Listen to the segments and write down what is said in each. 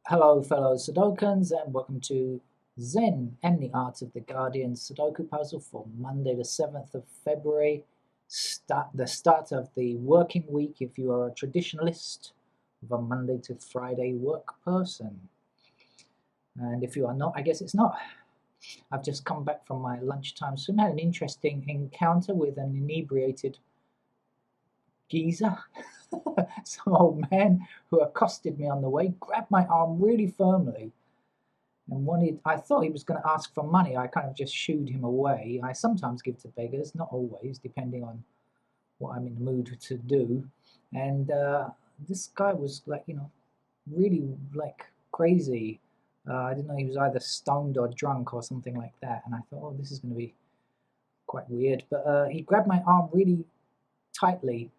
Hello, fellow Sudokans, and welcome to Zen and the Art of the Guardian Sudoku puzzle for Monday, the 7th of February. The start of the working week if you are a traditionalist of a Monday to Friday work person. And if you are not, I guess it's not. I've just come back from my lunchtime swim. I had an interesting encounter with an inebriated geezer, some old man who accosted me on the way, grabbed my arm really firmly and I thought he was going to ask for money. I kind of just shooed him away. I sometimes give to beggars, not always, depending on what I'm in the mood to do. And this guy was like, really like crazy. I didn't know he was either stoned or drunk or something like that. And I thought, oh, this is going to be quite weird. But he grabbed my arm really tightly.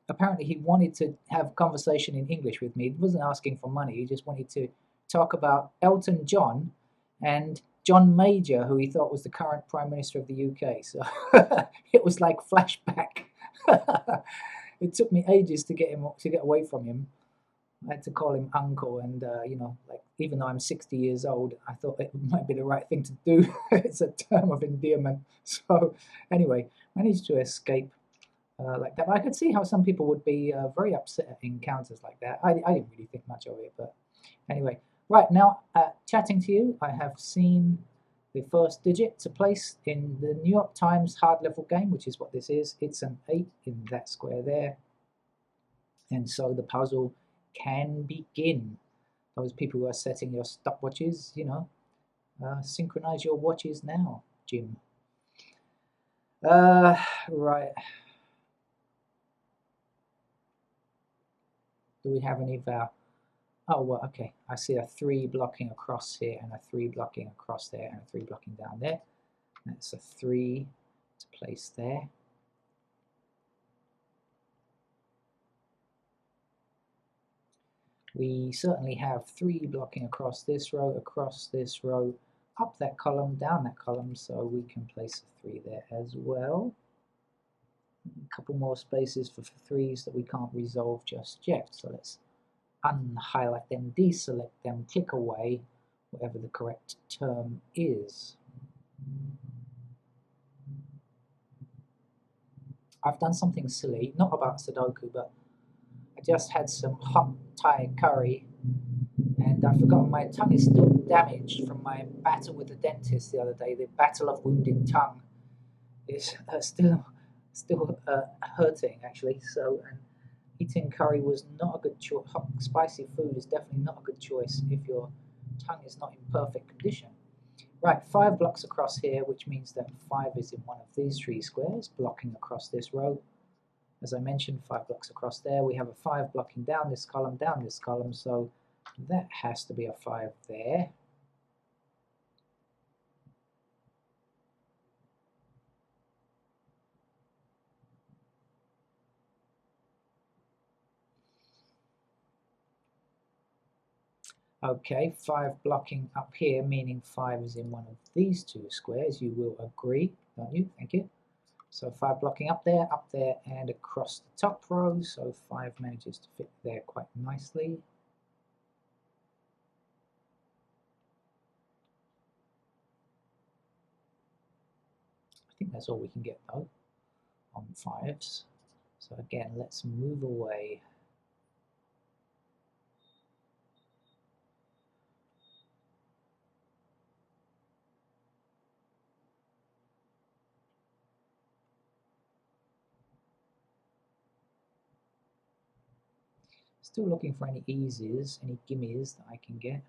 Apparently, he wanted to have a conversation in English with me. He wasn't asking for money. He just wanted to talk about Elton John and John Major, who he thought was the current Prime Minister of the UK. So it was like flashback. It took me ages to get away from him. I had to call him uncle, and like even though I'm 60 years old, I thought it might be the right thing to do. It's a term of endearment. So anyway, managed to escape like that. But I could see how some people would be very upset at encounters like that. I didn't really think much of it, but anyway. Right, now chatting to you, I have seen the first digit to place in the New York Times hard level game, which is what this is. It's an 8 in that square there. And so the puzzle can begin. Those people who are setting your stopwatches, synchronize your watches now, Jim. Right. Do we have any vow? Oh, well, okay. I see a 3 blocking across here and a 3 blocking across there and a 3 blocking down there. That's a 3 to place there. We certainly have 3 blocking across this row, up that column, down that column, so we can place a 3 there as well. A couple more spaces for 3s that we can't resolve just yet, so let's unhighlight them, deselect them, click away, whatever the correct term is. I've done something silly, not about Sudoku, but I just had some hot Thai curry and I've forgotten my tongue is still damaged from my battle with the dentist the other day. The battle of wounded tongue is still hurting actually. So eating curry was not a good choice. Hot, spicy food is definitely not a good choice if your tongue is not in perfect condition. Right, 5 blocks across here, which means that 5 is in one of these 3 squares, blocking across this row. As I mentioned, 5 blocks across there. We have a 5 blocking down this column, so that has to be a 5 there. Okay, 5 blocking up here, meaning 5 is in one of these 2 squares. You will agree, don't you? Thank you. So 5 blocking up there, and across the top row. So 5 manages to fit there quite nicely. I think that's all we can get though on 5s. So again, let's move away. Still looking for any eases, any gimmies that I can get.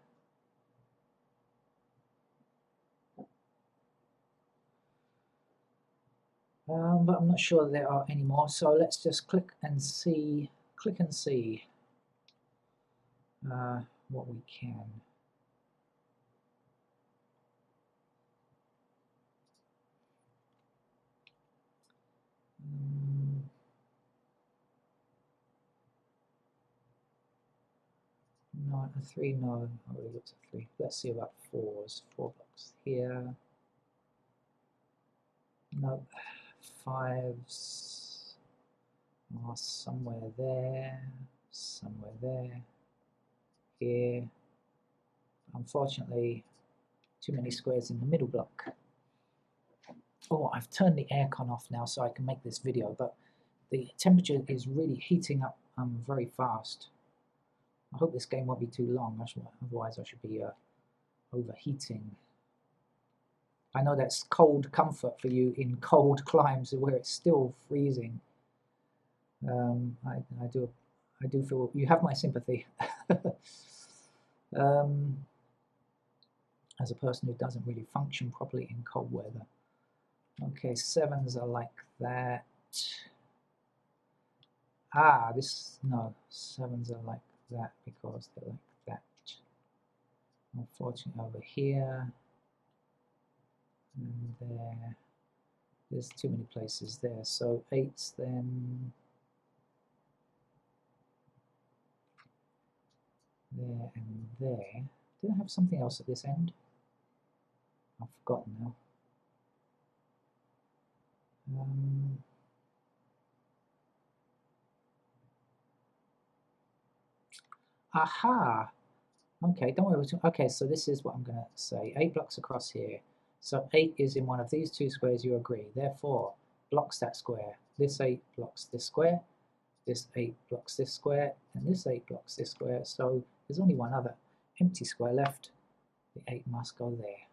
But I'm not sure there are any more, so let's just click and see what we can. No, a 3, no, I already looked at 3. Let's see about 4s. 4 blocks here. No, 5s are somewhere there, here, Unfortunately, too many squares in the middle block. Oh, I've turned the aircon off now so I can make this video, but the temperature is really heating up very fast. I hope this game won't be too long, otherwise I should be overheating. I know that's cold comfort for you in cold climes where it's still freezing. I do feel you have my sympathy. As a person who doesn't really function properly in cold weather. Okay, 7s are like that. No, 7s are like that because they're like that. Unfortunately, over here and there's too many places there. So 8s then there and there. Did I have something else at this end? I've forgotten now. Aha! Okay, don't worry. Okay, so this is what I'm going to say. 8 blocks across here. So 8 is in one of these two squares, you agree. Therefore, blocks that square. This 8 blocks this square. This 8 blocks this square. And this 8 blocks this square. So there's only one other empty square left. The 8 must go there.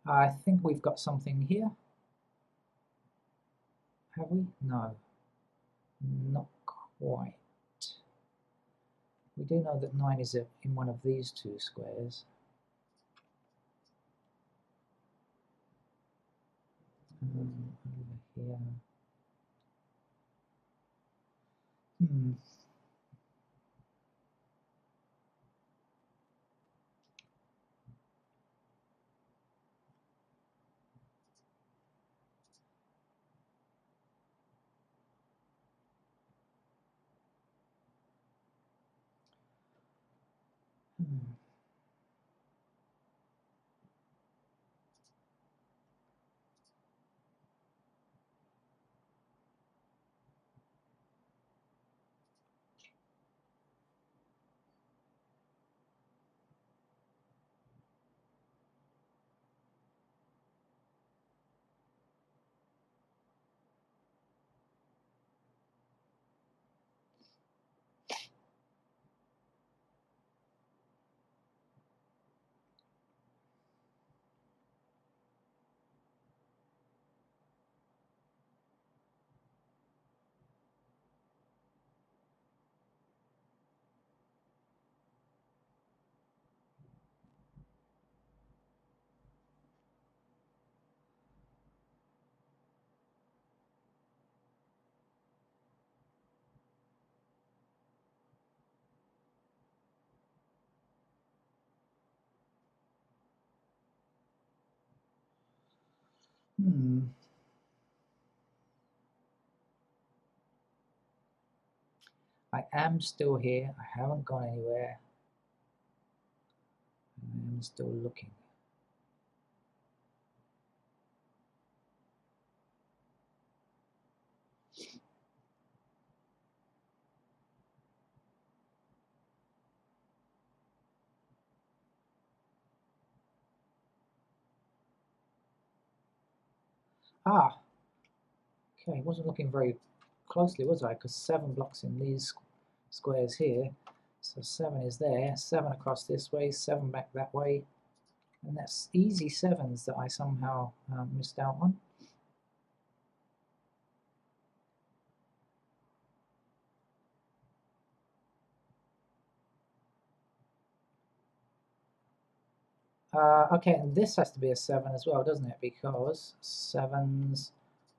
I think we've got something here. Have we? No. Not quite. We do know that 9 is in one of these two squares. Over here. I am still here. I haven't gone anywhere. I am still looking. Ah, okay, wasn't looking very closely, was I? Because 7 blocks in these squares here. So 7 is there, 7 across this way, 7 back that way. And that's easy 7s that I somehow missed out on. Okay, and this has to be a 7 as well, doesn't it? Because 7's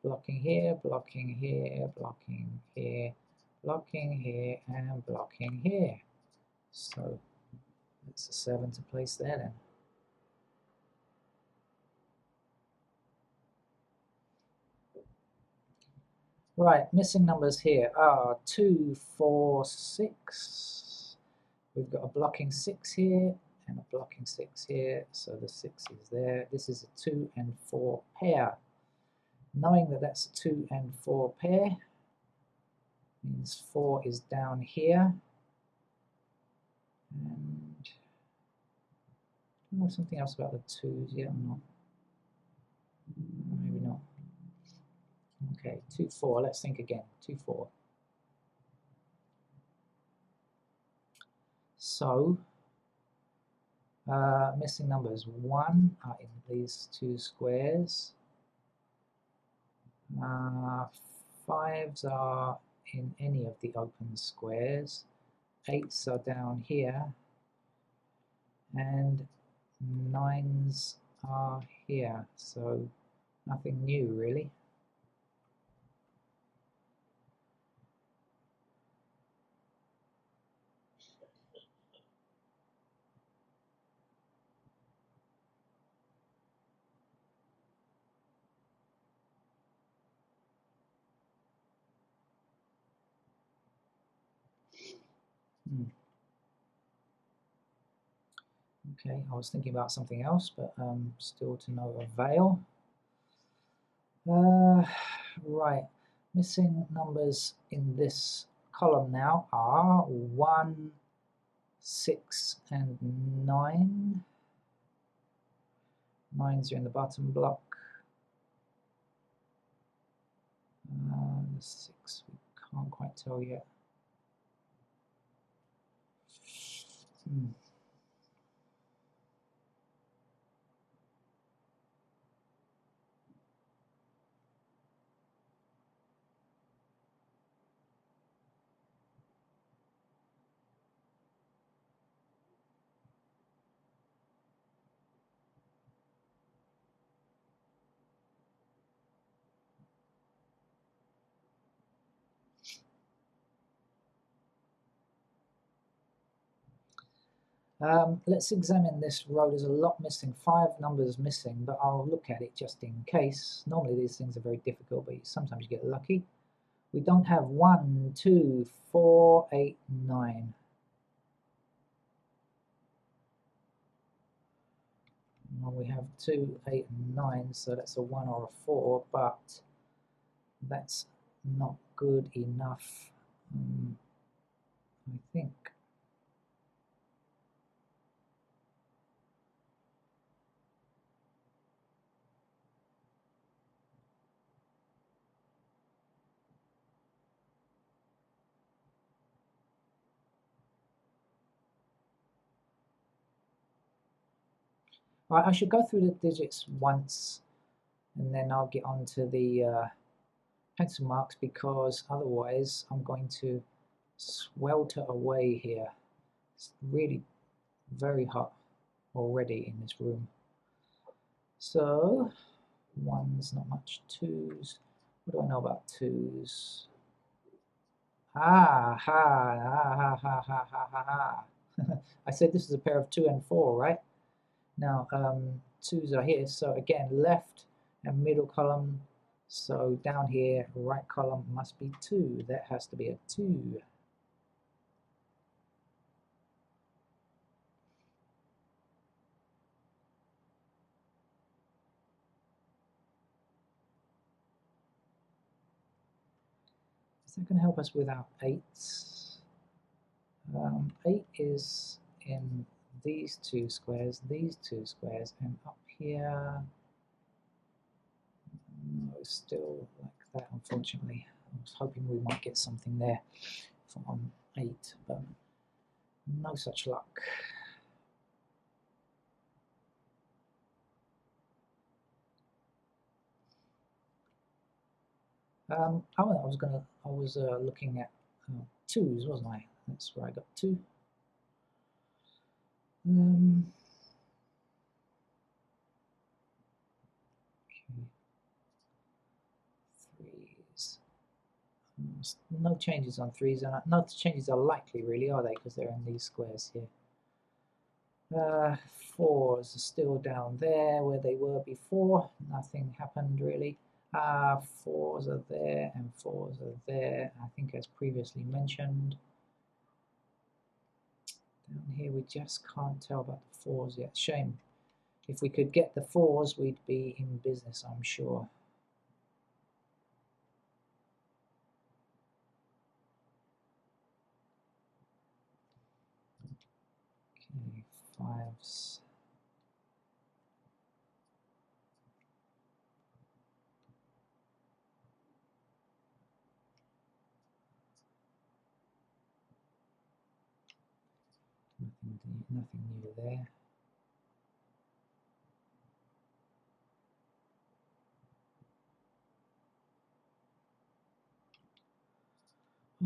blocking here, blocking here, blocking here, blocking here, and blocking here. So it's a 7 to place there then. Right, missing numbers here are 2, 4, 6. We've got a blocking 6 here, and a blocking 6 here, so the 6 is there. This is a 2 and 4 pair. Knowing that that's a 2 and 4 pair means 4 is down here. And oh, something else about the 2's, yeah, or not? Maybe not. Okay, 2, 4, let's think again. 2, 4. So, missing numbers 1 are in these 2 squares. 5s are in any of the open squares. 8s are down here. And 9s are here. So, nothing new really. Okay, I was thinking about something else, but still to no avail. Right, missing numbers in this column now are 1, 6, and 9. 9s are in the bottom block. The 6 we can't quite tell yet. Let's examine this row. There's a lot missing, 5 numbers missing, but I'll look at it just in case. Normally these things are very difficult, but sometimes you get lucky. We don't have 1, 2, 4, 8, 9. Well, we have 2, 8, and 9, so that's a 1 or a 4, but that's not good enough, I think. Right, I should go through the digits once and then I'll get on to the pencil marks, because otherwise I'm going to swelter away here. It's really very hot already in this room. So 1's not much, 2's. What do I know about 2's? Ha ha ha ha ha ha ha ha. I said this is a pair of 2 and 4, right? Now 2's are here, so again left and middle column. So down here, right column must be 2. That has to be a 2. Is that going to help us with our 8s? 8 is in these 2 squares, and up here, no, still like that, unfortunately. I was hoping we might get something there from 8, but no such luck. I was looking at 2's, wasn't I? That's where I got 2. Okay. 3's. No changes on 3's, and no changes are likely, really, are they? Because they're in these squares here. 4's are still down there where they were before. Nothing happened really. 4's are there and 4's are there, I think, as previously mentioned. Down here we just can't tell about the 4s yet. Shame. If we could get the 4s, we'd be in business, I'm sure. Okay, 5s. Nothing new there.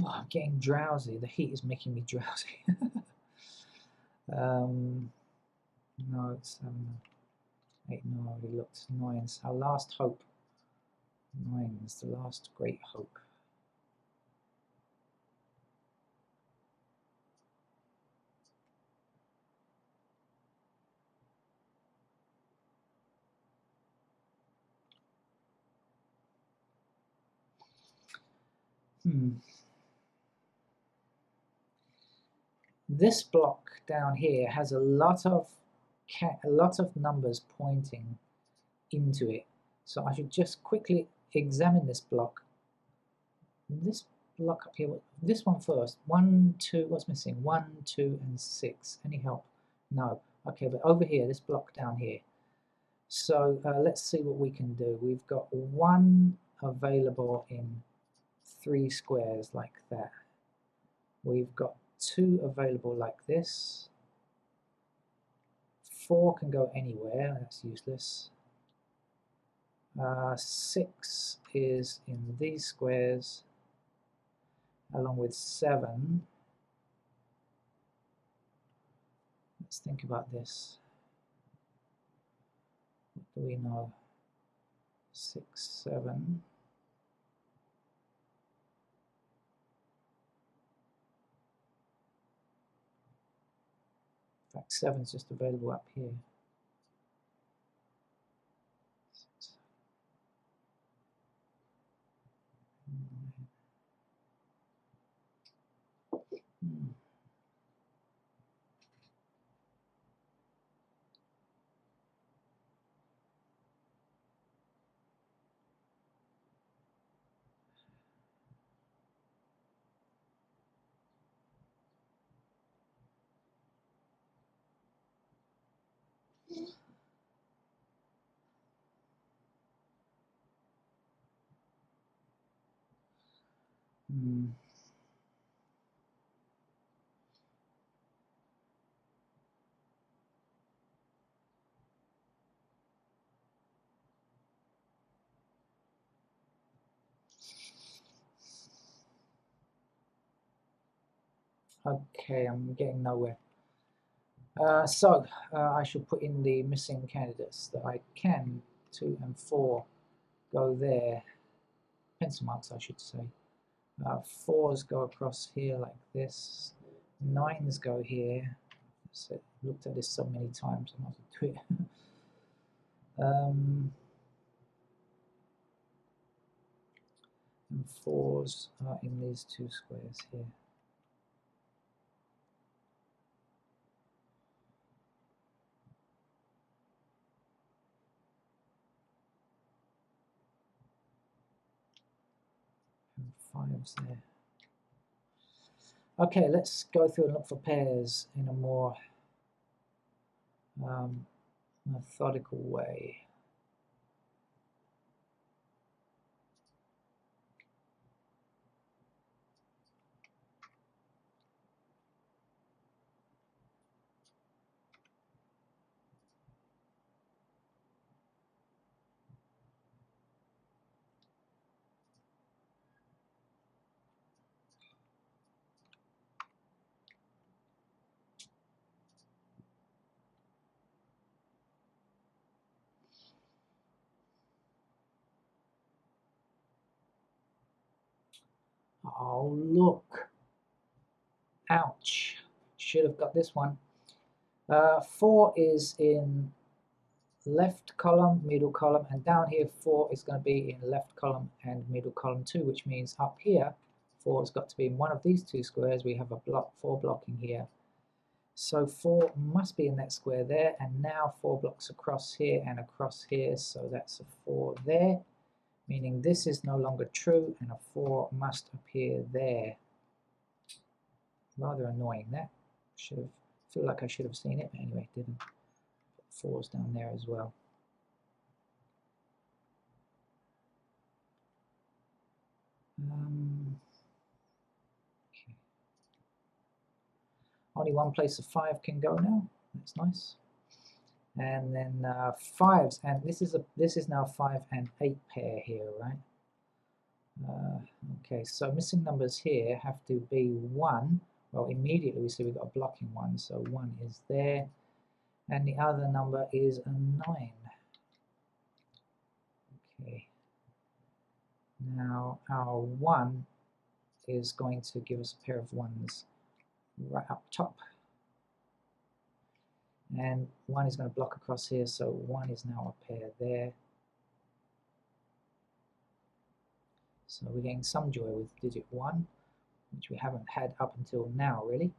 Oh, I'm getting drowsy. The heat is making me drowsy. No, it's 8. No, I already looked. 9's our last hope. 9 is the last great hope. This block down here has a lot of numbers pointing into it. So I should just quickly examine this block. This block up here, this one first. 1, 2, what's missing? 1, 2, and 6. Any help? No. Okay, but over here, this block down here. So let's see what we can do. We've got 1 available in 3 squares like that. We've got 2 available like this. 4 can go anywhere, that's useless. 6 is in these squares, along with 7. Let's think about this. What do we know? 6, 7. In fact, 7 is just available up here. 6. Okay, I'm getting nowhere. So I should put in the missing candidates that I can. 2 and 4 go there. Pencil marks, I should say. 4s go across here like this. 9s go here. So looked at this so many times, I must do it. And 4s are in these 2 squares here. And 5s there. Okay, let's go through and look for pairs in a more methodical way. Oh, look. Ouch. Should have got this one. 4 is in left column, middle column, and down here 4 is going to be in left column and middle column too, which means up here 4 has got to be in one of these 2 squares. We have a block 4 blocking here. So 4 must be in that square there, and now 4 blocks across here and across here, so that's a 4 there, meaning this is no longer true, and a 4 must appear there. Rather annoying that. Feel like I should have seen it, but anyway, didn't. Put 4s down there as well. Okay. Only one place of 5 can go now. That's nice. And then 5s, and this is now 5 and 8 pair here, right? Okay, so missing numbers here have to be 1. Well, immediately we see we've got a blocking 1, so 1 is there, and the other number is a 9. Okay. Now our 1 is going to give us a pair of 1s right up top. And 1 is going to block across here, so 1 is now a pair there. So we're getting some joy with digit 1, which we haven't had up until now, really.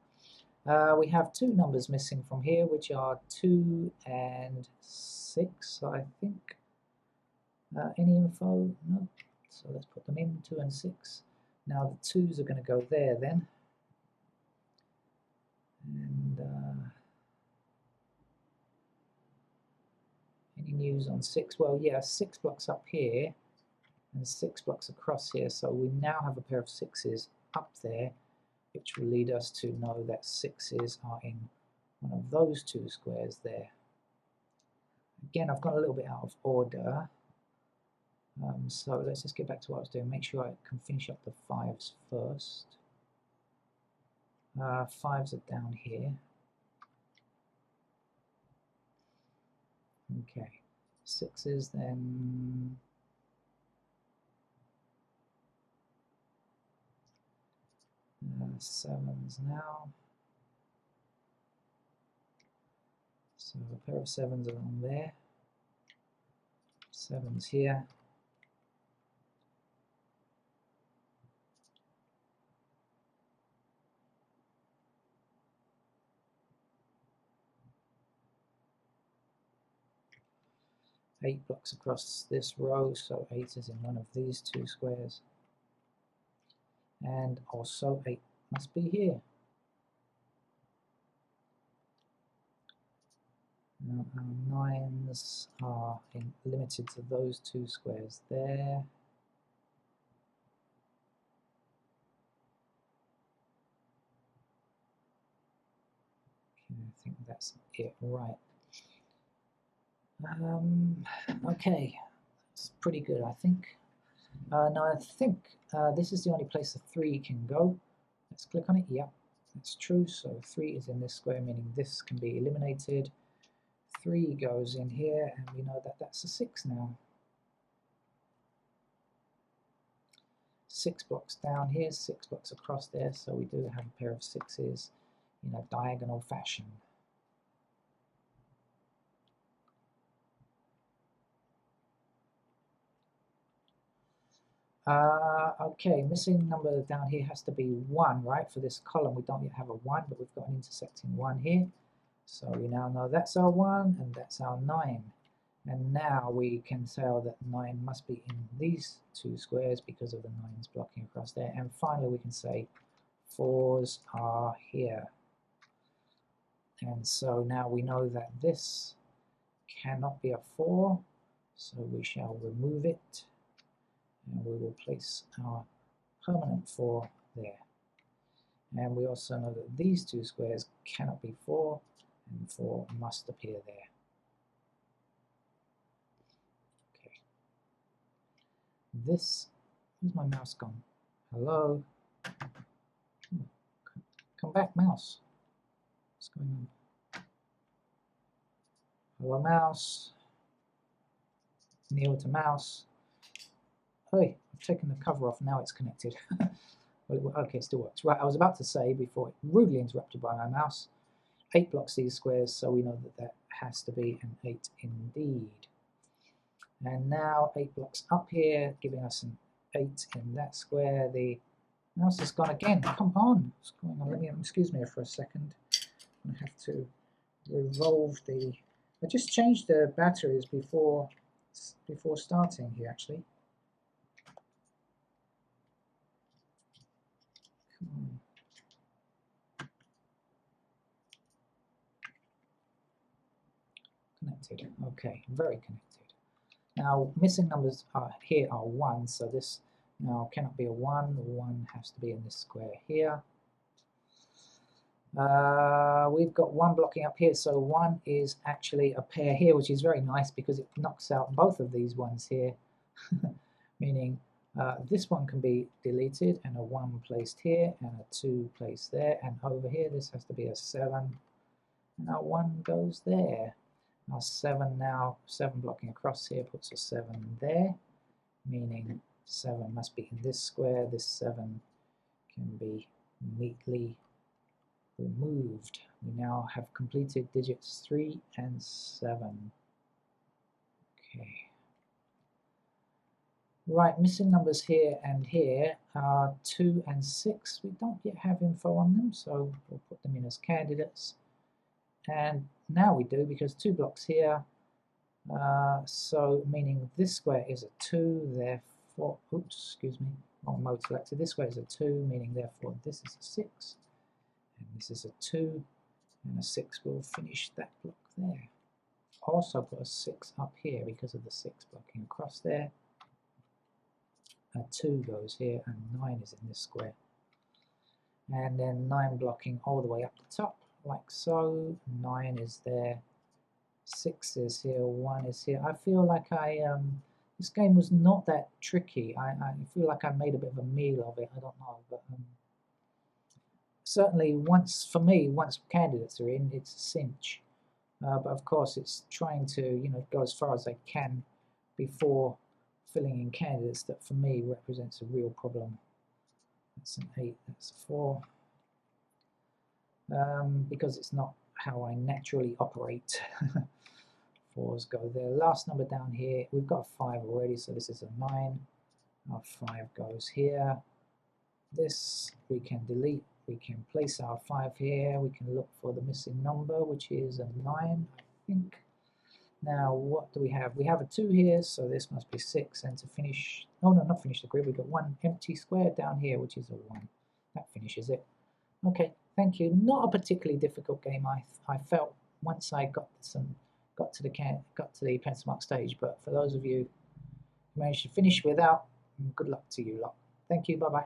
We have 2 numbers missing from here, which are 2 and 6, I think. Any info? No. So let's put them in, 2 and 6. Now the 2s are going to go there then. And any news on 6? Well, yeah, 6 blocks up here and 6 blocks across here, so we now have a pair of 6s up there, which will lead us to know that 6s are in one of those 2 squares there. Again, I've gone a little bit out of order, so let's just get back to what I was doing. Make sure I can finish up the 5s first. 5s are down here. Okay, 6s then. 7s now. So a pair of 7s along there. 7s here. Eight blocks across this row, so 8 is in one of these 2 squares. And also 8 must be here. Now our 9s are limited to those 2 squares there. Okay, I think that's it, right. Okay, it's pretty good, I think. Now I think this is the only place the 3 can go. Let's click on it. Yep, that's true. So 3 is in this square, meaning this can be eliminated. 3 goes in here, and we know that that's a 6 now. 6 blocks down here, 6 blocks across there, so we do have a pair of 6s in a diagonal fashion. Okay, missing number down here has to be 1, right? For this column, we don't yet have a 1, but we've got an intersecting 1 here. So we now know that's our 1 and that's our 9. And now we can tell that 9 must be in these 2 squares because of the 9s blocking across there. And finally, we can say 4s are here. And so now we know that this cannot be a 4, so we shall remove it. And we will place our permanent 4 there. And we also know that these 2 squares cannot be 4, and 4 must appear there. Okay. This, where's my mouse gone? Hello? Come back, mouse. What's going on? Hello, mouse. Kneel to mouse. Hey, I've taken the cover off, now it's connected. Well, okay, it still works. Right, I was about to say, before rudely interrupted by my mouse, 8 blocks these squares, so we know that that has to be an 8 indeed. And now 8 blocks up here, giving us an 8 in that square. The mouse has gone again. Come on, what's going on? Let me excuse me for a second. I have to revolve the. I just changed the batteries before starting here actually. Come on. Connected. Okay, very connected. Now missing numbers are here are 1, so this now cannot be a 1. 1 has to be in this square here. We've got 1 blocking up here, so 1 is actually a pair here, which is very nice because it knocks out both of these ones here, meaning this one can be deleted and a 1 placed here and a 2 placed there, and over here this has to be a 7, and our 1 goes there. Our 7 blocking across here puts a 7 there, meaning 7 must be in this square. This 7 can be neatly removed. We now have completed digits 3 and 7. Okay. Right, missing numbers here and here are 2 and 6. We don't yet have info on them, so we'll put them in as candidates. And now we do, because 2 blocks here, so meaning this square is a 2, therefore, oops, excuse me, wrong mode selected. This square is a 2, meaning therefore this is a 6. And this is a 2, and a 6 will finish that block there. Also put a 6 up here because of the 6 blocking across there. A 2 goes here, and 9 is in this square. And then 9 blocking all the way up the top, like so. 9 is there, 6 is here, 1 is here. I feel like this game was not that tricky. I feel like I made a bit of a meal of it. I don't know, but certainly once candidates are in, it's a cinch. But of course, it's trying to go as far as I can before filling in candidates that for me represents a real problem. That's an 8. That's a 4. Because it's not how I naturally operate. 4s go there. Last number down here, we've got a 5 already, so this is a 9. Our 5 goes here. This we can delete. We can place our 5 here. We can look for the missing number, which is a 9, I think. Now, what do we have? We have a 2 here, so this must be 6. And to finish, oh no, not finish the grid, we've got 1 empty square down here, which is a 1. That finishes it. Okay, thank you. Not a particularly difficult game, I felt, once I got to the pencil mark stage, but for those of you who managed to finish without, good luck to you lot. Thank you, bye-bye.